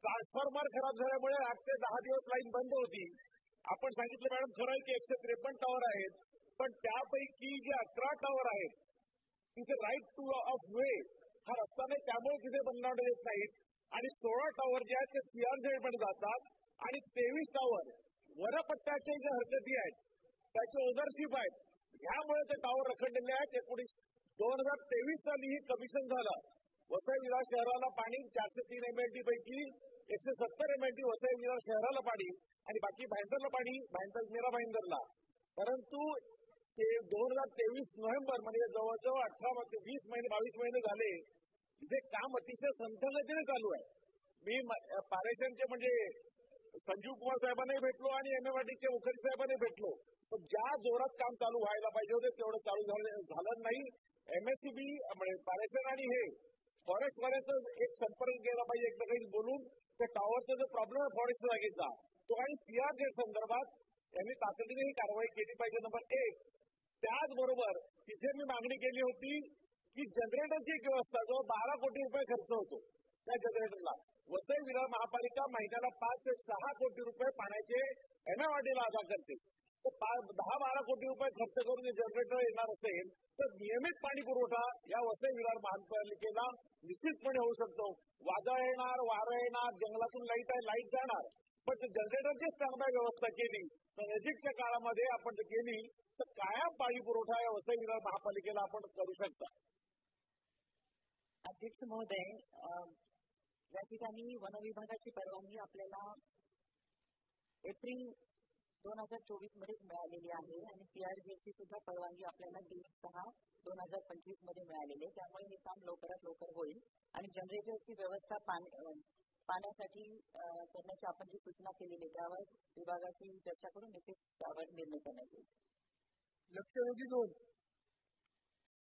Transformer खराब झाल्यामुळे 8 ते 10 दिवस लाईन बंद होती. आपण सांगितलं मॅडम खरं आहे की 153 टॉवर आहेत, पण त्यापैकी जे 11 टॉवर आहेत तिथे राईट टू ऑफ वे हा रस्ता नाही, त्यामुळे तिथे बनवण्यात येत नाहीत. आणि 16 टॉवर जे आहेत ते सीआरझेड मध्ये जातात आणि 23 टॉवर वनपट्ट्याचे जे हरकती आहेत त्याचे ओनरशिप आहेत, ह्यामुळे ते टॉवर रखडलेले आहेत. 2023 साली ही कमिशन झालं. वसई विरार शहराला पाणी 403 MLD पैकी 170 MLD वसई विरार शहराला पाणी आणि बाकी भाईंदरला पाणी, मीरा भाईंदरला. परंतु ते 2023 नोव्हेंबर म्हणजे जवळजवळ 18 ते 20 महिने 22 महिने झाले इथे काम अतिशय संथगतीने चालू आहे. मी पारेषणचे म्हणजे संजीव कुमार साहेबांनाही भेटलो आणि MMRDचे मुखर्जी साहेबांनाही भेटलो, पण ज्या जोरात काम चालू व्हायला पाहिजे होते तेवढं चालू झालं नाही. MSCB म्हणजे पारेषण आणि हे फॉरेस्ट वाल्याचं एक संपर्क केला पाहिजे, एकमेकांशी बोलून त्या टॉवरचा जो प्रॉब्लेम आहे फॉरेस्ट जागेचा तो आणि सीआरझेड संदर्भात यांनी तातडीने ही कारवाई केली पाहिजे. नंबर 1. त्याचबरोबर तिथे मी मागणी केली होती की जनरेटरची एक व्यवस्था जो 12 कोटी रुपये खर्च होतो त्या जनरेटरला वसई विरार महापालिका महिन्याला 5 ते 6 कोटी रुपये पाण्याचे MMRDला अदा करते. तर 10-12 कोटी रुपये खर्च करून जनरेटर येणार असेल तर नियमित पाणी पुरवठा या वसई विरार महापालिकेला निश्चितपणे होऊ शकतो. वादळ येणार, वारं येणार, जंगलातून लाईट आहे, लाईट जाणार, पण जनरेटरचीच चांगली व्यवस्था केली तर नजीकच्या काळामध्ये आपण जर केली तर कायम पाणी पुरवठा या वसई विरार महापालिकेला आपण करू शकता. अध्यक्ष महोदय, या ठिकाणी वन विभागाची परवानगी आपल्याला एप्रिल 2024 मध्येच मिळालेली आहे आणि सीआरझेडची सुद्धा परवानगी आपल्याला 3/6/2025 मध्ये मिळालेली आहे. त्यामुळे हे काम लवकरात लवकर होईल आणि जनरेटरची व्यवस्था पाण्यासाठी करण्याची आपण जी सूचना केलेली आहे त्यावर विभागाची चर्चा करून निश्चित त्यावर निर्णय करण्यात येईल. लक्षवेधी 2